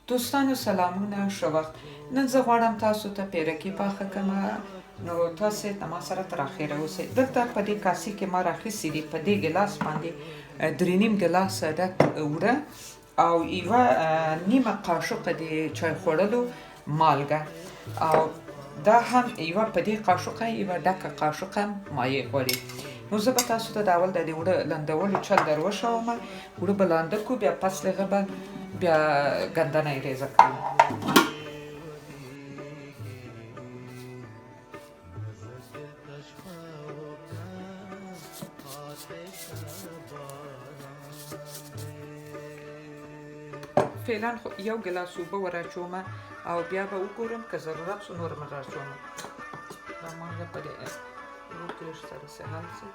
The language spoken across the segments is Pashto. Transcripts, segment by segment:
دوستانو سلامونه ښه وخت. نن زه غواړم تاسو ته پیرکي پاخه کړم، نو تاسې ما سره تر اخره اوسئ. دلته په دې کاسې کې ما راخیستي دي، په دې ګلاس باندې 3.5 ګلاسه ډک اوړه او یوه نیمه قاشقه د چای خوړلو مالګه، او دا هم یوه په دې قاشقه یوه ډکه قاشقه مایع غوړي. نو زه به تاسو ته د اول د دې اوړه لندولو چل در وښوم. اوړه به لانده کړو، بیا پس له هغه به بیا ګندنه یې ریزه کړو. فعلا خو یو ګلاس اوبه ور اچوم او بیا به وګورم که ضرورت شو نور مې راچوم. دا مالګه په دې اوړه کې لږ سره سهل شي.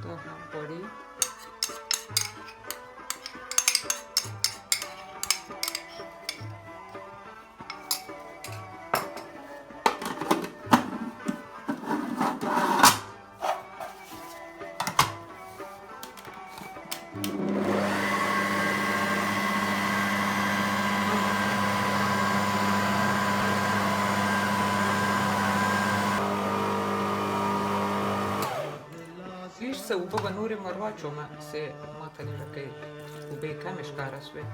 دا هم غوړي، لږ څه اوبه به نورې ور واچوم، چې ماته لږه کې اوبه یې کمې ښکاره شوې.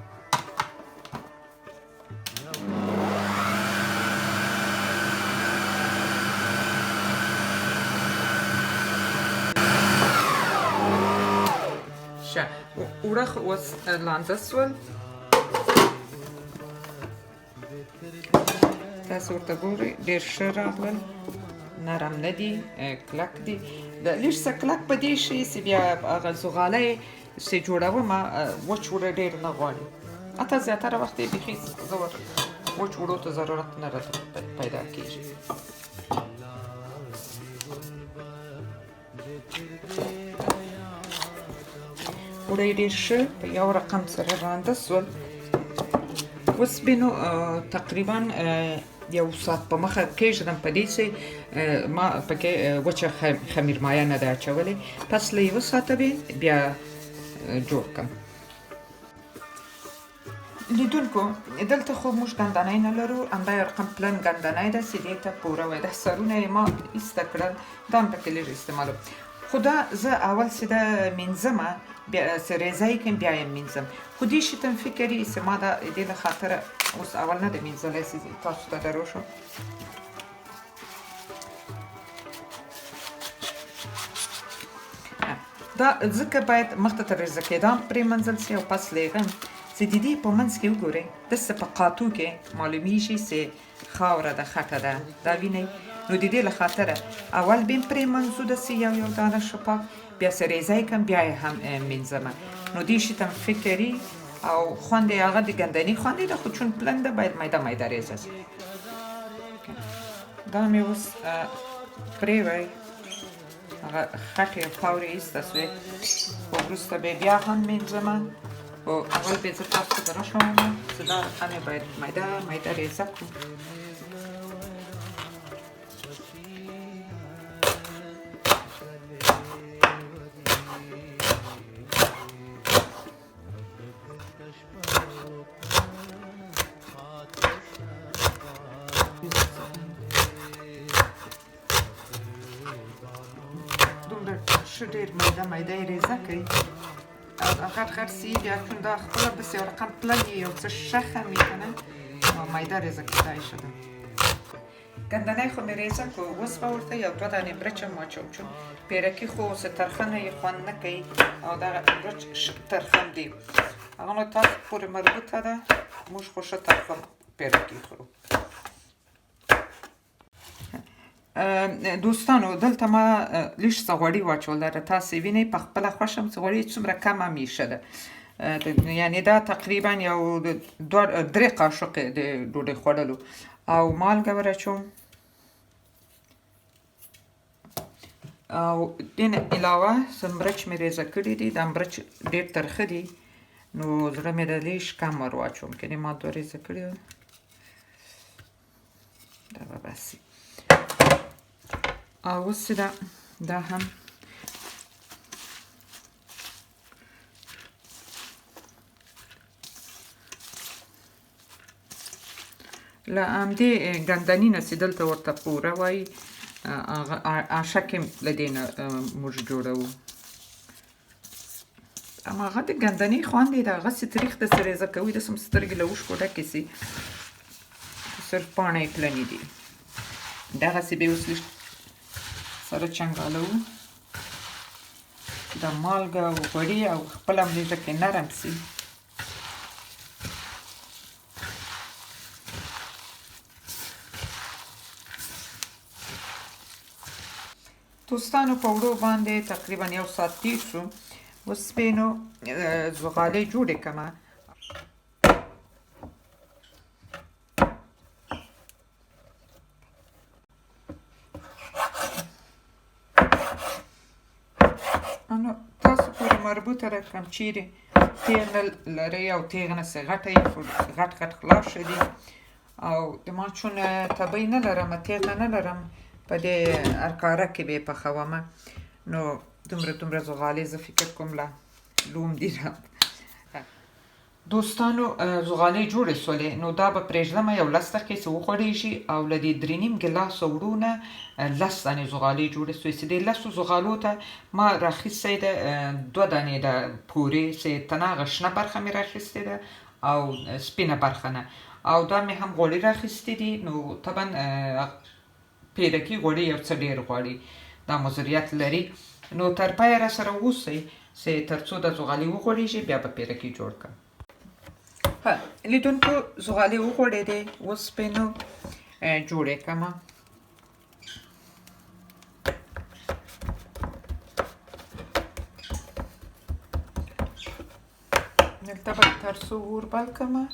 ښه، اوړه اوس لانده شول. تاسو ورته ګورئ ډېر ښه راغلل، نرم نه دي، کلک دي. د لږ څه کلک په دې شي چې بیا هغه زغاله چې جوړوم وچ اوړه ډېر نه غواړي. حتی زیاتره وخت یې بیخي زه وچ اوړو ته ضرورت نه راته پیدا کېږي. اوړه یې ډېر ښه په یو رقم سره رانده شول. اوس بیا نو تقریبا یو ساعت په مخه کېږدم په دې چې ما پکې وچه خمیر مایه نه ده اچولې. پس له یوه ساعته بیا جوړ کړم. لیدونکو دلته خو موږ ګندنۍ نه لرو، همدا یو رقم پلن ګندنۍ ده چې دې ته پوره وایي. دا سرونه یې ما ایسته کړل، دا هم پکې لږ استعمالوم. خو دا زه اول چې ده مینځمه، بیا چې ریزه یې کړم بیا یې مینځم. خو دې شي ته فکر یې چې ما د دې له خاطره اوس اول نه ده مینځلی چې تاسو ته در وښم. دا ځکه باید مخته تر ریزه کېدام پرېمنځل شي او پس له هغه چې د دې په منځ کې وګورئ داسې په قاطو کې معلومیږي چې خاوره ده، خټه ده. دا وینئ. نو د دې له خاطره اول به یې پرېمنځو داسې یو یو دانه ښه پاک، بیا چې ریزه یې کړم بیا یې هم مینځمه. نو دې شي ته فکر یې او خوند یې هغه د ګندنې خوند یې ده، خو چون پلن ده باید میده میده ریزه شي. دا مې اوس پرېوی، هغه خټې او خاورې ایسته شوې، خو وروسته به بیا هم مینځمه. خو اول به زه تاسو ته راښوم چې دا همې باید میده میده ریزه کړو. ډېر میده میده یې ریزه کړئ او غټ غټ سي بیا چون دا خپله بس یو رقم پلن یې یو څه شخم وي که نه، نو میده ریزه کېدای ښه ده. ګندنۍ خو مې ریزه کړو. اوس به ورته یو 2 دانې مرچ هم واچوم، چون پیرکي خو اوسه ترخه یې خوند نه کوي او دغه مرچ ترخه هم دي. هغه نو تاسو پورې مربوطه ده، موږ خو ښه ترخه پیرکي خورو. دوستانو دلته ما لږ څه غوړي واچول. دا تاسې وینئ په خپله خوښ یم چې غوړي څومره کم هم یې ښه ده. یعنې دا تقریبا یو 3 قاشقې د ډوډۍ خوړلو او مالګه ور اچوم. او دې نه علاوه څه مرچ مې ریزه کړي دي. دا مرچ ډېر ترخه دي، نو زړه مې ده لږ کم ور واچوم، کنې ما 2 ریزه کړي. دا به بس وي. اوس دا هم له همدې ګندنې نه چې دلته ورته پوره وایي عاشق یې له دې نه موږ جوړوو. هماغه د ګندنې خوند یې د هغسې تریخ داسې ریزه کوي داسې مو سترګې له اوښکو ډکې سي صرف پاڼه یې پلنې دي. دغسې به یې اوس لږ سره چنګالوو د مالګه او غوړي او خپله ملیزه کې نرم سي. دوستانو په اوړو باندې تقریبا 1 ساعت تیر شو. اوس به نو زغالې جوړې کړمه. نو تاسو پورې مربوطه رقم چیرې تیغ نه لرئ او تیغ نه څه غټه یې غټ غټ خلاص شدي او د ماچون تبۍ نه لرم تیغ نه لرم په دې ارکاره کې به یې پخومه. نو دومره زغالې زه فکر کوم له لوم دي. دوستانو زغالې جوړې سولې نو دا به پرېږدمه 10 دقیقې چې وخوړېږي او له دې 3.5 ګلاس اوړو نه 10 دانې زغالې جوړې سوې چې دې 10 زغالو ته ما راخیستی ده 2 دانې د پورې چې تناغه شنه برخه مې راخیستې ده او سپینه برخه نه او دا مې هم غوړي راخیستې دي. نو طبعا پیرکي غوړي یو څه ډېر غواړي دا مضریت لري. نو تر پایه را سره اوسئ چې تر څو د زغالې وغوړېږي بیا به پیرکي جوړ کړم. لیدونکو زغالې وغوړېدې اوس به نو جوړې کړمه. دلته به تر څو اور بل کړمه.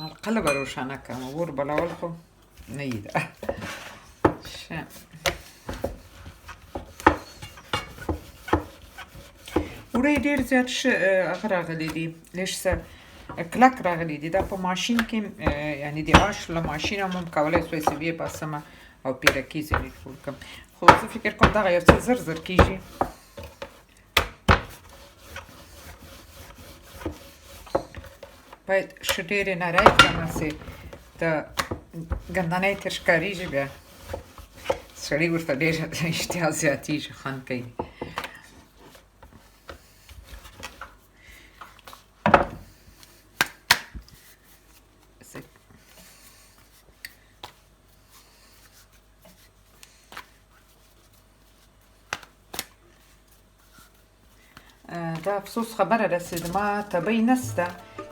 القله به روښانه کړم اور بلول خو نه یي ده. اوړه یې ډېر زیات هغه راغلی دي لږ څه کلک راغلی دي. دا په ماشین کې یعنې د آش له ماشین هم کولی سوی چې ویې باسمه او پیرکي ځینې جوړ کړم خو زه فکر کوم دغه یو څه زر کېږي. باید ښه ډېرې نری کړمه چې د ګندنۍ تر ښکارېږي بیا سړي ورته ډېر اشتها زیاتېږي خوند کوي. دا افسوس خبره ده چې زما تبۍ نشته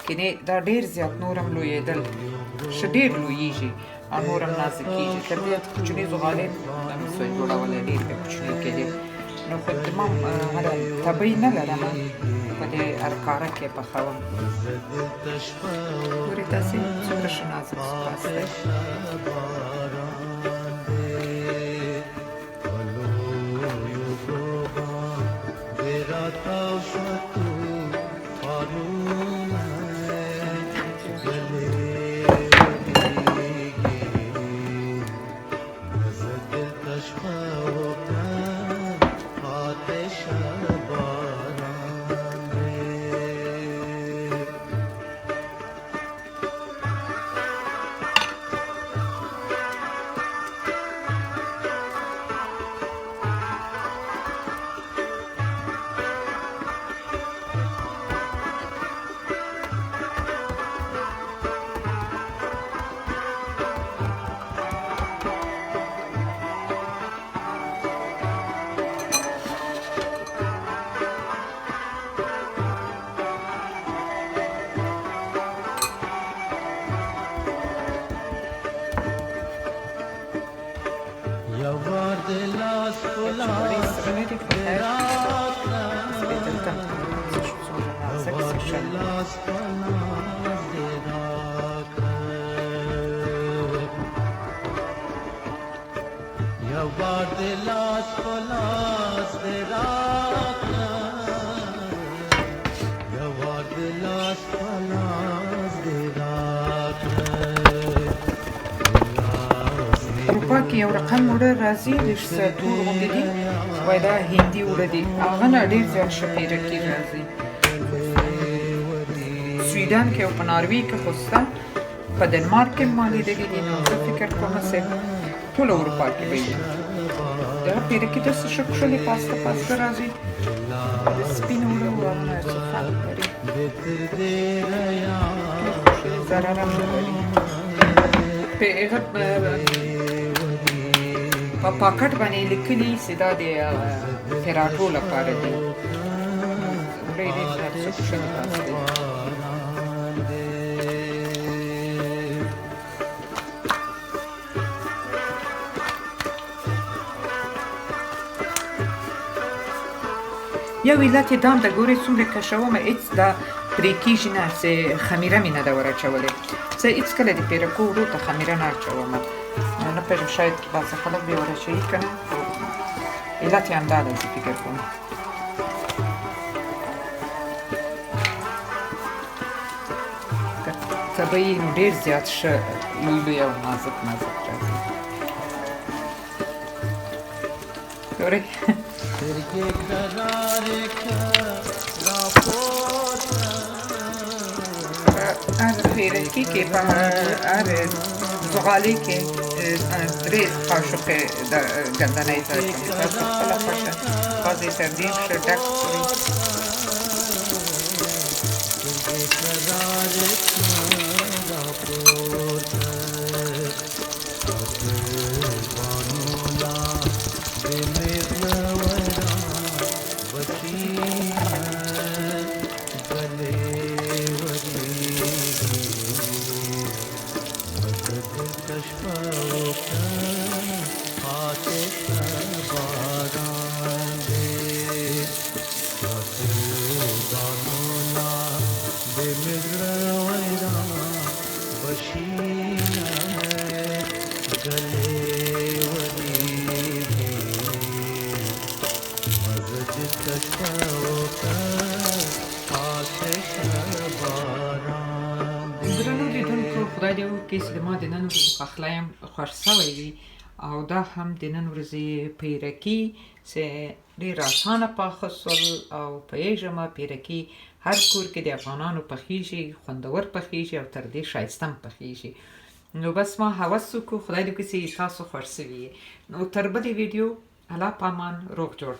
کنې دا ډېر زیات نور هم لویېدل ښه ډېر لویېږي او نور هم نازکېږي. تر دې کوچني زغالې نسوی جوړولی ډېر بیا کوچني کېدې. نو خو ما هغه تبۍ نه لرم په دې ارکاره کې پخوم. ګورې تاسې څومره ښه نازک سپاس دی. اروپا کې یو رقم اوړه راځي لږ څه تور غوندې دي وایي دا هندي اوړه دي هغه نه ډېر زیات ښه پیرکي راځي. سویډن کې او په ناروې کې خو شته په دنمارک کې ما لیدلي دي نو زه فکر کوم چې ټول اروپا کې به وي دا پیرکي داسې ښه کښلې پاسته راځي د سپینو اوړو او څه خوند لري ضرر هم نه لري په پاکټ باندې لیکلي چې دا د پراټو لپاره دي ډېر څه کښلې پاسته دي یو علت یې دا هم ده ګورئ څومره کشومه هېڅ دا پرې کېږي نه چې خمیره مې نه ده ور اچولې زه هېڅکله د پیرکو اوړو ته خمیره نه اچوم نه پوهېږم شاید بعضې خلک بیا ور اچوي که نه علت یې همدا دی زه فکر کوم که طبعي نو ډېر زیات ښه لوی او نازک راځي ګورئ هر پیرکي کې په هر زغالي کې 3 قاشقې د ګندنۍ ته اچوم تاسو خپله خوښه بعضې سردین ښه ډک کړئ خدای دې وکړي چې ما د نن ورځې پخلی هم خوښ شوی وي او دا هم د نن ورځې پیرکي چې ډېر اسانه پاخه شول او پوهېږم پیرکي هر کور کې د افغانانو پخیږي خوندور پخیږي او تر دې ښایسته هم پخیږي نو بس ما هوس وکړو خدای دې وکړي چې تاسو خوښ شوي نو تر بلې ویډیو الله په امان روغ جوړ